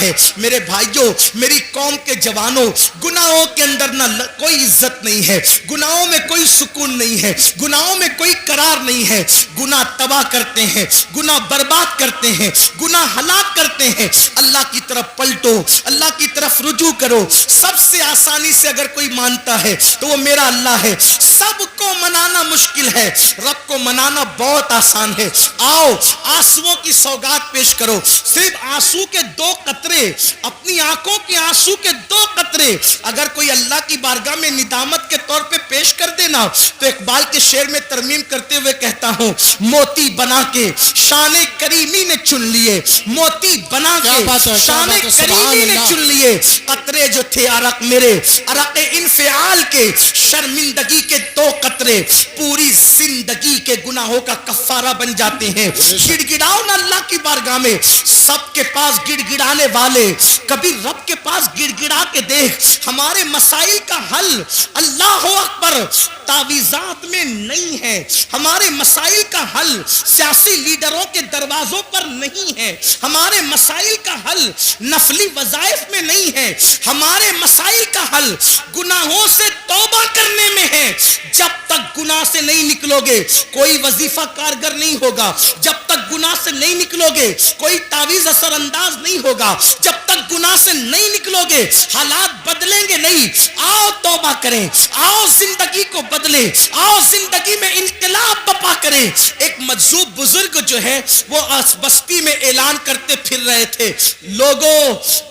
ہے۔ میرے بھائیوں، میری قوم کے جوانوں، گناہوں کے اندر نہ کوئی عزت نہیں ہے، گناہوں میں کوئی سکون نہیں ہے، گناہوں میں کوئی قرار نہیں ہے۔ گناہ تباہ کرتے ہیں، گناہ برباد کرتے ہیں، گناہ ہلاک کرتے ہیں۔ اللہ کی طرف پلٹو، اللہ کی طرف رجوع کرو۔ سب سے آسانی سے اگر کوئی مانتا ہے تو وہ میرا اللہ ہے۔ سب کو منانا مشکل ہے، رب کو منانا بہت آسان ہے۔ آؤ آنسوؤں کی سوگات پیش کرو۔ صرف آنسو کے 2 قطرے، اپنی آنکھوں کے آنسو کے 2 قطرے اگر کوئی اللہ کی بارگاہ میں ندامت کے طور پہ پیش کر دینا تو اقبال کے شعر میں ترمیم کرتے ہوئے کہتا ہوں، موتی بنا کے شان کریمی نے چن لیے، موتی بنا کے شان کریمی نے چن لیے۔ قطرے جو تھے عرق میرے، عرق انفعال کے، شرمندگی کے 2 قطرے پوری زندگی کے گناہوں کا کفارہ بن جاتے ہیں۔ گڑ گڑاؤ نا اللہ کی بارگاہ میں۔ سب کے پاس گڑ گڑانے والے، کبھی رب کے پاس گڑ گڑا کے دیکھ۔ ہمارے مسائل کا حل اللہ اکبر تعویذات میں نہیں ہے، ہمارے مسائل کا حل سیاسی لیڈروں کے دروازوں پر نہیں ہے، ہمارے مسائل کا حل نفلی وظائف میں نہیں ہے، ہمارے مسائل کا حل گناہوں سے توبہ کرنے میں ہے۔ جب تک گناہ سے نہیں نکلو گے کوئی وظیفہ کارگر نہیں ہوگا، جب تک گناہ سے نہیں نکلو گے کوئی تعویذ اثر انداز نہیں ہوگا، جب تک گناہ سے نہیں نکلو گے حالات بدلیں گے نہیں۔ آؤ توبہ کریں، آؤ زندگی کو بدلیں، آؤ زندگی میں انقلاب بپا کریں۔ ایک مجذوب بزرگ جو ہے وہ بستی میں اعلان کرتے پھر رہے تھے، لوگوں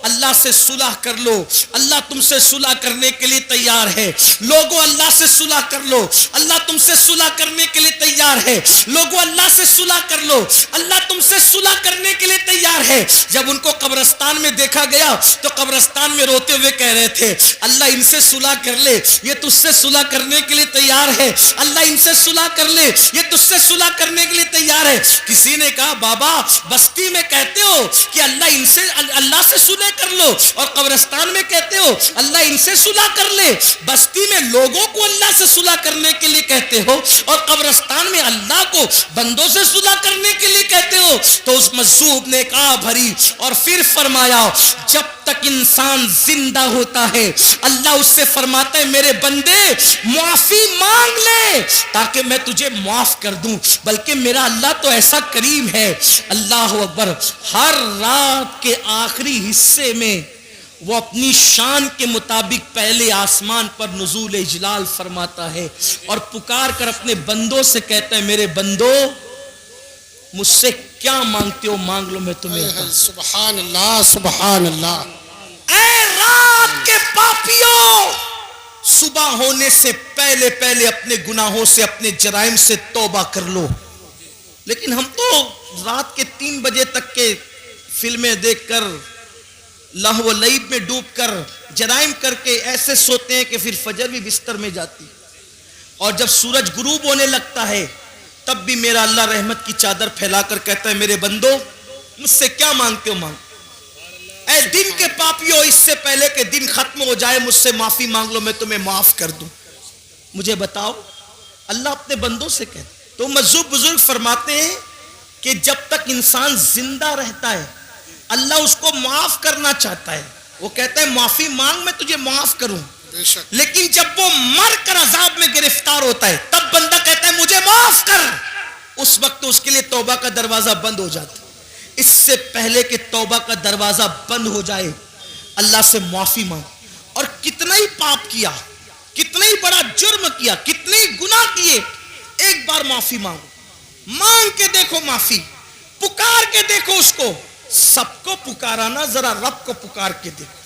اللہ سے صلح کر لو، اللہ تم سے صلح کرنے کے لیے تیار ہے۔ لوگوں اللہ سے صلح کر لو، اللہ تم سے صلح کرنے کے لیے تیار ہے۔ لوگوں اللہ سے صلح کر لو، اللہ تم سے صلح کرنے کے لیے تیار ہے۔ جب ان کو قبرستان میں دیکھا گیا تو قبرستان میں روتے ہوئے کہہ رہے تھے، اللہ ان سے صلح کر لے، یہ تجھ سے صلح کرنے کے لیے تیار ہے۔ اللہ ان سے صلح کر لے، یہ تجھ سے صلح کرنے کے لیے تیار ہے۔ کسی نے کہا، بابا بستی میں کہتے ہو کہ اللہ سے صلح کر لو اور قبرستان میں کہتے ہو اللہ ان سے صلح کر لے۔ بستی میں لوگوں کو اللہ سے صلح کرنے کے لیے کہتے ہو اور قبرستان میں اللہ کو بندوں سے صلح کرنے کے لیے کہتے ہو۔ تو اس مجذوب نے کہا بھری اور پھر فرمایا، جب تک انسان زندہ ہوتا ہے اللہ اس سے فرماتا ہے میرے بندے معافی مانگ لے تاکہ میں تجھے معاف کر دوں۔ بلکہ میرا اللہ تو ایسا کریم ہے، اللہ اکبر، ہر رات کے آخری حصے میں وہ اپنی شان کے مطابق پہلے آسمان پر نزول اجلال فرماتا ہے اور پکار کر اپنے بندوں سے کہتا ہے میرے بندو مجھ سے کیا مانگتے ہو مانگ لو، میں تمہیں عطا۔ سبحان اللہ سبحان اللہ۔ اے رات کے پاپیوں، صبح ہونے سے پہلے پہلے اپنے گناہوں سے، اپنے جرائم سے توبہ کر لو۔ لیکن ہم تو رات کے 3 بجے تک کے فلمیں دیکھ کر، لہو و لعب میں ڈوب کر، جرائم کر کے ایسے سوتے ہیں کہ پھر فجر بھی بستر میں جاتی، اور جب سورج غروب ہونے لگتا ہے تب بھی میرا اللہ رحمت کی چادر پھیلا کر کہتا ہے میرے بندو مجھ سے کیا مانگتے ہو مانگ۔ اے دن کے پاپیوں، اس سے پہلے کہ دن ختم ہو جائے مجھ سے معافی مانگ لو، میں تمہیں معاف کر دوں۔ مجھے بتاؤ، اللہ اپنے بندوں سے کہتے، تو مجذوب بزرگ فرماتے ہیں کہ جب تک انسان زندہ رہتا ہے اللہ اس کو معاف کرنا چاہتا ہے، وہ کہتا ہے معافی مانگ میں تجھے معاف کروں۔ لیکن جب وہ مر کر عذاب میں گرفتار ہوتا ہے تب بندہ کہتا ہے مجھے معاف کر، اس وقت اس کے لیے توبہ کا دروازہ بند ہو جاتا ہے۔ اس سے پہلے کہ توبہ کا دروازہ بند ہو جائے اللہ سے معافی مانگ، اور کتنا ہی پاپ کیا، کتنا ہی بڑا جرم کیا، کتنے ہی گناہ کیے، ایک بار معافی مانگو، مانگ کے دیکھو معافی، پکار کے دیکھو اس کو۔ سب کو پکارانا، ذرا رب کو پکار کے دیکھو۔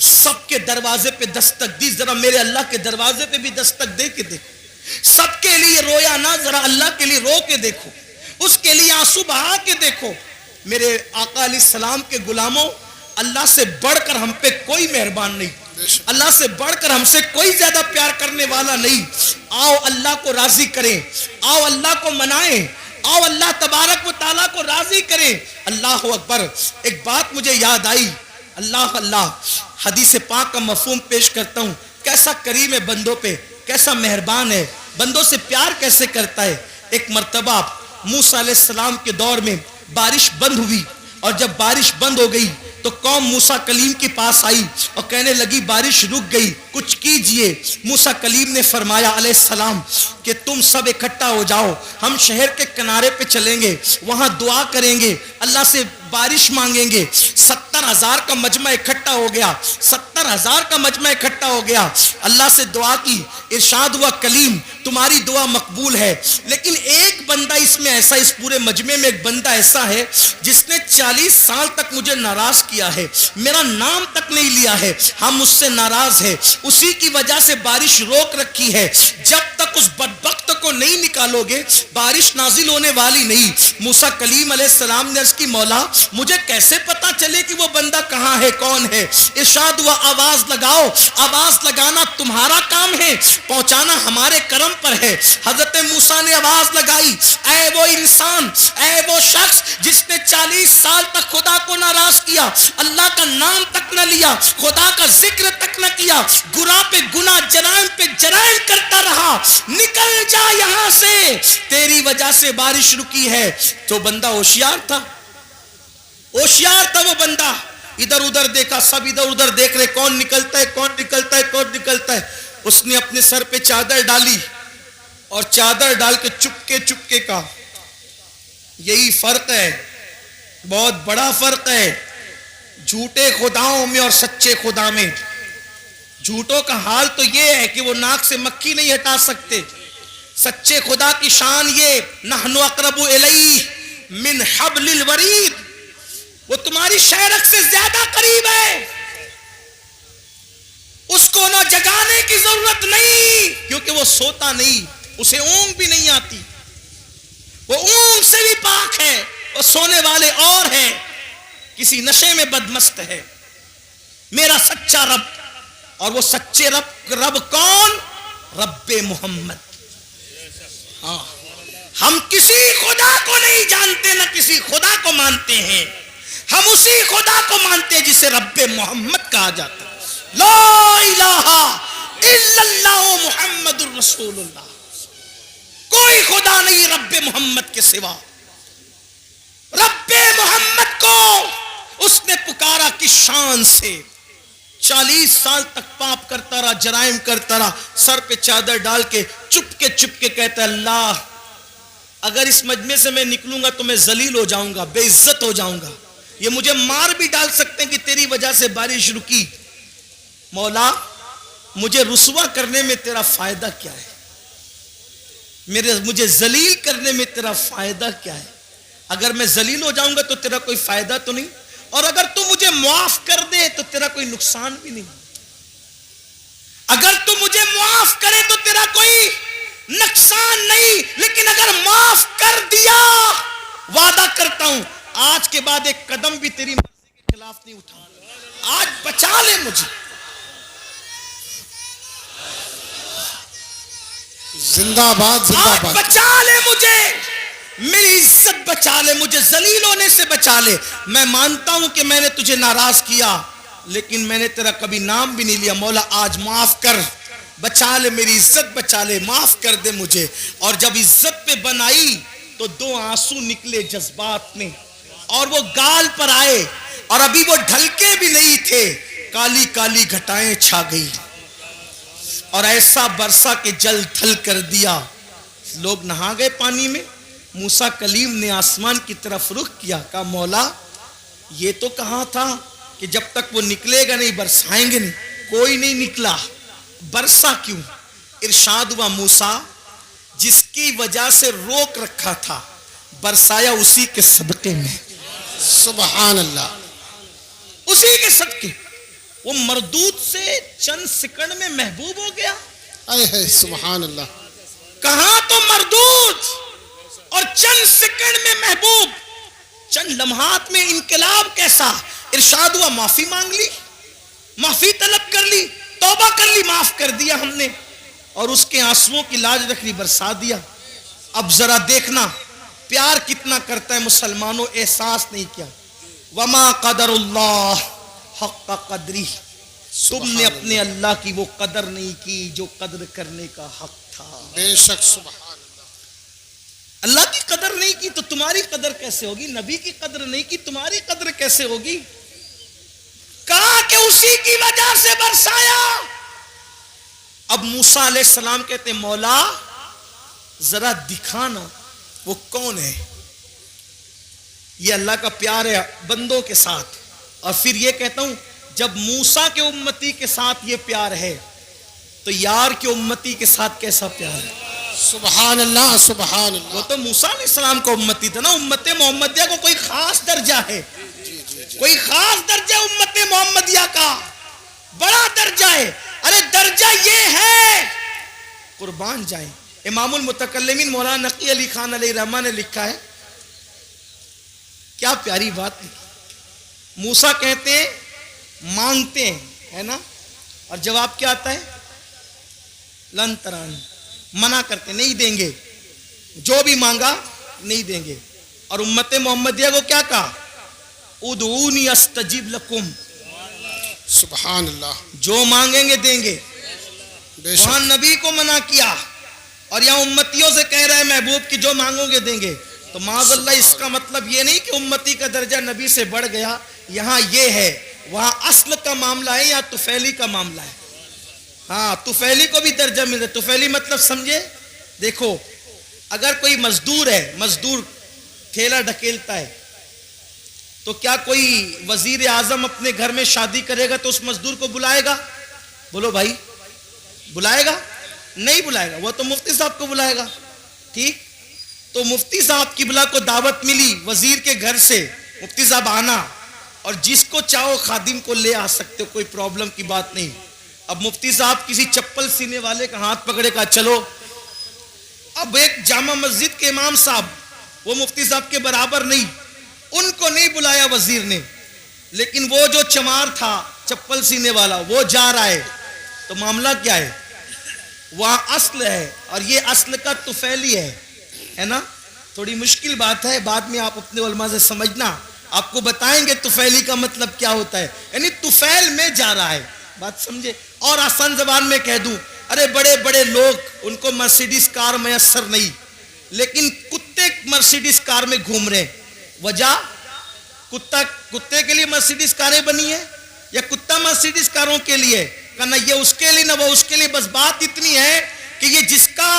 سب کے دروازے پہ دستک دی، ذرا میرے اللہ کے دروازے پہ بھی دستک دے کے دیکھو۔ سب کے لیے رویا نہ، ذرا اللہ کے لیے رو کے دیکھو، اس کے لیے آنسو بہا کے دیکھو۔ میرے آقا علیہ السلام کے غلاموں، اللہ سے بڑھ کر ہم پہ کوئی مہربان نہیں، اللہ سے بڑھ کر ہم سے کوئی زیادہ پیار کرنے والا نہیں۔ آؤ اللہ کو راضی کریں، آؤ اللہ کو منائیں، آؤ اللہ تبارک و تعالیٰ کو راضی کریں۔ اللہ اکبر۔ ایک بات مجھے یاد آئی، اللہ اللہ، حدیث پاک کا مفہوم پیش کرتا ہوں، کیسا کریم ہے بندوں پہ، کیسا مہربان ہے، بندوں سے پیار کیسے کرتا ہے۔ ایک مرتبہ موسیٰ علیہ السلام کے دور میں بارش بند ہوئی، اور جب بارش بند ہو گئی تو قوم موسیٰ کلیم کے پاس آئی اور کہنے لگی بارش رک گئی، کچھ کیجئے۔ موسیٰ کلیم نے فرمایا علیہ السلام کہ تم سب اکٹھا ہو جاؤ، ہم شہر کے کنارے پہ چلیں گے، وہاں دعا کریں گے، اللہ سے بارش مانگیں گے۔ 70,000 کا مجمع اکٹھا ہو گیا، 70,000 کا مجمع اکٹھا ہو گیا، اللہ سے دعا کی، ارشاد ہوا کلیم تمہاری دعا مقبول ہے، لیکن ایک بندہ اس میں ایسا، اس پورے مجمع میں ایک بندہ ایسا ہے جس نے 40 سال تک مجھے ناراض کیا ہے، میرا نام تک نہیں لیا ہے، ہم اس سے ناراض ہیں، اسی کی وجہ سے بارش روک رکھی ہے، جب تک اس بدبخت کو نہیں نکالو گے بارش نازل ہونے والی نہیں۔ موسیٰ کلیم علیہ السلام نے عرض کی مولا مجھے کیسے پتا چلے کہ وہ بندہ کہاں ہے، کون ہے؟ ارشاد ہوا آواز لگاؤ، آواز لگانا تمہارا کام ہے، پہنچانا ہمارے کرم پر ہے۔ حضرت موسیٰ نے آواز لگائی، اے وہ انسان، اے وہ شخص جس نے 40 سال تک خدا کو ناراض کیا، اللہ کا نام تک نہ لیا، خدا کا ذکر تک نہ کیا، گناہ پہ گناہ، جرائم پہ جرائم کرتا رہا، نکل جا یہاں سے، تیری وجہ سے بارش رکی ہے۔ تو بندہ ہوشیار تھا، ہوشیار تھا وہ بندہ، ادھر ادھر دیکھا، سب ادھر ادھر دیکھ رہے کون نکلتا ہے، کون نکلتا ہے، کون نکلتا ہے۔ اس نے اپنے سر پہ چادر ڈالی اور چادر ڈال کے چپکے چپکے کا، یہی فرق ہے، بہت بڑا فرق ہے جھوٹے خداؤں میں اور سچے خدا میں۔ جھوٹوں کا حال تو یہ ہے کہ وہ ناک سے مکھی نہیں ہٹا سکتے، سچے خدا کی شان یہ نحن اقرب الیہ من حبل الورید، وہ تمہاری شہرک سے زیادہ قریب ہے، اس کو نہ جگانے کی ضرورت نہیں، کیونکہ وہ سوتا نہیں، اسے اونگ بھی نہیں آتی، وہ اونگ سے بھی پاک ہے، وہ سونے والے اور ہیں، کسی نشے میں بدمست ہے۔ میرا سچا رب، اور وہ سچے رب کون؟ رب محمد۔ ہم کسی خدا کو نہیں جانتے، نہ کسی خدا کو مانتے ہیں، ہم اسی خدا کو مانتے ہیں جسے رب محمد کہا جاتا ہے۔ لا الہ الا اللہ محمد الرسول اللہ، کوئی خدا نہیں رب محمد کے سوا۔ رب محمد کو اس نے پکارا کس شان سے، 40 سال تک پاپ کرتا رہا، جرائم کرتا رہا، سر پہ چادر ڈال کے چپ کے کہتا ہے اللہ اگر اس مجمع سے میں نکلوں گا تو میں ذلیل ہو جاؤں گا، بے عزت ہو جاؤں گا، یہ مجھے مار بھی ڈال سکتے ہیں کہ تیری وجہ سے بارش رکی، مولا مجھے رسوا کرنے میں تیرا فائدہ کیا ہے، مجھے ذلیل کرنے میں تیرا فائدہ کیا ہے؟ اگر میں ذلیل ہو جاؤں گا تو تیرا کوئی فائدہ تو نہیں، اور اگر تو مجھے معاف کر دے تو تیرا کوئی نقصان بھی نہیں، اگر تو مجھے معاف کرے تو تیرا کوئی نقصان نہیں، لیکن اگر معاف کر دیا وعدہ کرتا ہوں آج کے بعد ایک قدم بھی تیری مرضی کے خلاف نہیں اٹھاؤں گا، آج بچا لے مجھے، زندہ باد زندہ آج باد، بچا لے مجھے، میری عزت بچا لے، مجھے ذلیل ہونے سے بچا لے۔ میں مانتا ہوں کہ میں نے تجھے ناراض کیا، لیکن میں نے تیرا کبھی نام بھی نہیں لیا، مولا آج معاف کر، بچا لے، میری عزت بچا لے، معاف کر دے مجھے۔ اور جب عزت پہ بنائی تو 2 آنسو نکلے جذبات میں، اور وہ گال پر آئے، اور ابھی وہ ڈھلکے بھی نہیں تھے، کالی کالی گھٹائیں چھا گئی، اور ایسا برسا کہ جل تھل کر دیا، لوگ نہا گئے پانی میں۔ موسیٰ کلیم نے آسمان کی طرف رخ کیا، کہا مولا یہ تو کہا تھا کہ جب تک وہ نکلے گا نہیں برسائیں گے نہیں، کوئی نہیں نکلا، برسا کیوں؟ ارشاد ہوا موسیٰ جس کی وجہ سے روک رکھا تھا برسایا اسی کے صدقے میں، سبحان اللہ، اسی کے صدقے، وہ مردود سے چند سیکنڈ میں محبوب ہو گیا۔ اے سبحان اللہ، کہاں تو مردود اور چند سیکنڈ میں محبوب، چند لمحات میں انقلاب کیسا۔ ارشاد ہوا معافی مانگ لی، معافی طلب کر لی، توبہ کر لی، معاف کر دیا ہم نے، اور اس کے آنسوؤں کی لاج رکھ لی، برسا دیا۔ اب ذرا دیکھنا پیار کتنا کرتا ہے مسلمانوں، احساس نہیں کیا۔ وما قدر اللہ حق قدری، تم نے اپنے اللہ کی وہ قدر نہیں کی جو قدر کرنے کا حق تھا۔ بے شک سبحان اللہ، اللہ کی قدر نہیں کی تو تمہاری قدر کیسے ہوگی؟ نبی کی قدر نہیں کی تمہاری قدر کیسے ہوگی؟ خاموشی کی وجہ سے برسایا. اب موسیٰ علیہ السلام کہتے ہیں مولا ذرا دکھانا وہ کون ہے. یہ اللہ کا پیار ہے بندوں کے ساتھ. اور پھر یہ کہتا ہوں جب موسیٰ کے امتی کے ساتھ یہ پیار ہے تو یار کے امتی کے ساتھ کیسا پیار ہے. سبحان اللہ سبحان اللہ. وہ تو موسیٰ علیہ السلام کا امتی تھا نا. امت محمدیہ کو کوئی خاص درجہ ہے, کوئی خاص درجہ امت محمدیہ کا, بڑا درجہ ہے. ارے درجہ یہ ہے قربان جائیں. امام المتکلمین مولانا نقی علی خان علیہ رحمہ نے لکھا ہے, کیا پیاری بات. موسیٰ کہتے ہیں مانگتے ہیں ہے نا, اور جواب کیا آتا ہے لن تران, منع کرتے نہیں دیں گے, جو بھی مانگا نہیں دیں گے. اور امت محمدیہ کو کیا کہا ادعونی استجیب لکم, سبحان اللہ. جو مانگیں گے دیں گے. بے شک وہاں نبی کو منع کیا اور یہاں امتیوں سے کہہ رہے ہیں محبوب کی جو مانگو گے دیں گے. تو معاذ اللہ اس کا مطلب یہ نہیں کہ امتی کا درجہ نبی سے بڑھ گیا. یہاں یہ ہے وہاں اصل کا معاملہ ہے یا طفیلی کا معاملہ ہے. ہاں طفیلی کو بھی درجہ مل رہا ہے. طفیلی مطلب سمجھے, دیکھو اگر کوئی مزدور ہے, مزدور ٹھیلا ڈھکیلتا ہے, تو کیا کوئی وزیر اعظم اپنے گھر میں شادی کرے گا تو اس مزدور کو بلائے گا؟ بولو بھائی, بلائے گا؟ نہیں بلائے گا. وہ تو مفتی صاحب کو بلائے گا. ٹھیک, تو مفتی صاحب قبلہ کو دعوت ملی وزیر کے گھر سے, مفتی صاحب آنا, اور جس کو چاہو خادم کو لے آ سکتے ہو, کوئی پرابلم کی بات نہیں. اب مفتی صاحب کسی چپل سینے والے کا ہاتھ پکڑے کا چلو. اب ایک جامع مسجد کے امام صاحب وہ مفتی صاحب کے برابر نہیں, ان کو نہیں بلایا وزیر نے, لیکن وہ جو چمار تھا چپل سینے والا وہ جا رہا ہے. تو معاملہ کیا ہے, وہاں اصل ہے اور یہ اصل کا طفیلی ہے نا. تھوڑی مشکل بات ہے, بعد میں آپ اپنے علماء سے سمجھنا, آپ کو بتائیں گے طفیلی کا مطلب کیا ہوتا ہے. یعنی طفیل میں جا رہا ہے, بات سمجھے. اور آسان زبان میں کہہ دوں, ارے بڑے بڑے لوگ ان کو مرسیڈیز کار میسر نہیں, لیکن کتے مرسیڈیز کار میں گھوم رہے. وجہ کتے کے لیے مرسیڈیز کاریں بنی ہے یا کتا مرسیڈیز کاروں کے لیے؟ نہ یہ اس کے لیے نہ وہ اس کے لیے. بس بات اتنی ہے کہ یہ جس کا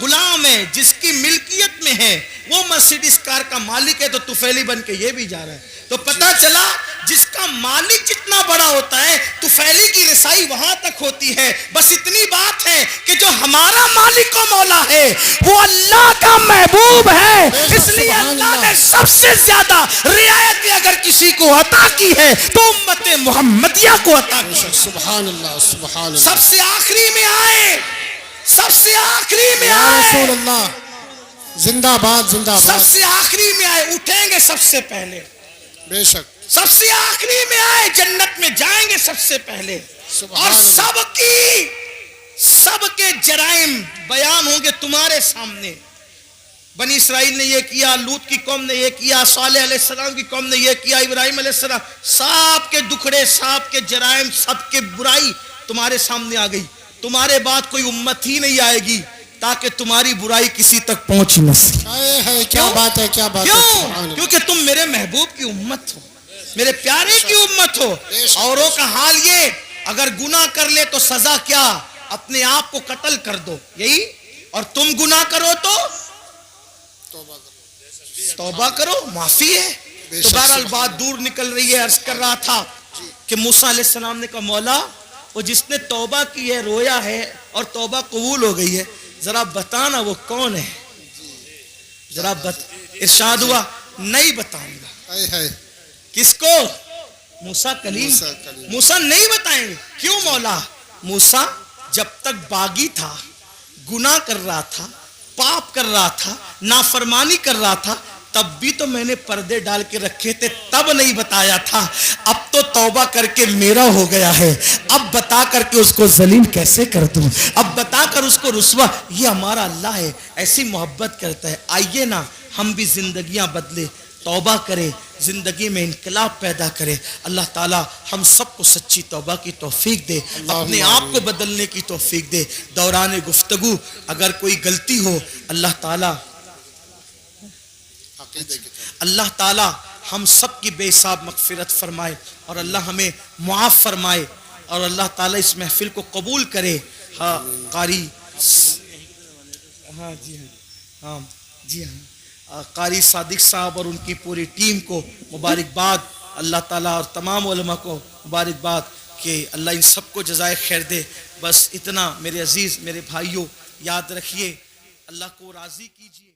غلام ہے, جس کی ملکیت میں ہے, وہ مرسیڈیز کار کا مالک ہے, تو طفیلی بن کے یہ بھی جا رہا ہے. تو پتہ چلا جس کا مالک جتنا بڑا ہوتا ہے طفیلی کی رسائی وہاں تک ہوتی ہے. بس اتنی بات ہے کہ جو ہمارا مالک و مولا ہے وہ اللہ کا محبوب ہے, اس لیے اللہ نے سب سے زیادہ رعایت اگر کسی کو عطا کی ہے تو امت محمدیہ کو عطا کی. سبحان اللہ سبحان اللہ. سب سے آخری میں آئے, سب سے آخری میں یا آئے, رسول اللہ زندہ باد زندہ سب باد. سے آخری میں آئے, اٹھیں گے سب سے پہلے. بے شک سب سے آخری میں آئے, جنت میں جائیں گے سب سے پہلے. سبحان اور اللہ. سب کے جرائم بیان ہوں گے تمہارے سامنے. بنی اسرائیل نے یہ کیا, لوط کی قوم نے یہ کیا, صالح علیہ السلام کی قوم نے یہ کیا, ابراہیم علیہ السلام, سب کے دکھڑے, سب کے جرائم, سب کے برائی تمہارے سامنے آ گئی. تمہارے بعد کوئی امت ہی نہیں آئے گی تاکہ تمہاری برائی کسی تک پہنچ نہ سکے. کیا بات ہے, کیا بات ہے. سبحان کیوں؟ اللہ. کیونکہ تم میرے محبوب کی امت ہو, میرے پیارے کی امت ہو. اوروں کا حال یہ, اگر گناہ کر لے تو سزا کیا, اپنے آپ کو قتل کر دو, یہی. اور تم گناہ کرو تو توبہ کرو, معافی ہے. تو بہرحال بات دور نکل رہی ہے. عرض کر رہا تھا کہ موسیٰ علیہ السلام نے کہا مولا وہ جس نے توبہ کی ہے, رویا ہے اور توبہ قبول ہو گئی ہے, ذرا بتانا وہ کون ہے. ذرا ارشاد ہوا نہیں بتاؤں گا. کس کو؟ موسیٰ کلیم. موسیٰ نہیں بتائیں گے. کیوں مولا؟ موسیٰ جب تک باغی تھا, گناہ کر رہا تھا, پاپ کر رہا تھا, نافرمانی کر رہا تھا, تب بھی تو میں نے پردے ڈال کے رکھے تھے, تب نہیں بتایا تھا. اب تو توبہ کر کے میرا ہو گیا ہے, اب بتا کر کے اس کو ذلیل کیسے کر دوں, اب بتا کر اس کو رسوا. یہ ہمارا اللہ ہے, ایسی محبت کرتا ہے. آئیے نا ہم بھی زندگیاں بدلے, توبہ کرے, زندگی میں انقلاب پیدا کرے. اللہ تعالی ہم سب کو سچی توبہ کی توفیق دے, اپنے آپ کو بدلنے کی توفیق دے. دوران گفتگو اگر کوئی غلطی ہو, اللہ تعالی ہم سب کی بے حساب مغفرت فرمائے اور اللہ ہمیں معاف فرمائے اور اللہ تعالیٰ اس محفل کو قبول کرے. ہاں قاری ہاں جی ہاں جی ہاں قاری صادق صاحب اور ان کی پوری ٹیم کو مبارکباد. اللہ تعالیٰ اور تمام علماء کو مبارکباد کہ اللہ ان سب کو جزائے خیر دے. بس اتنا میرے عزیز میرے بھائیوں یاد رکھیے, اللہ کو راضی کیجیے.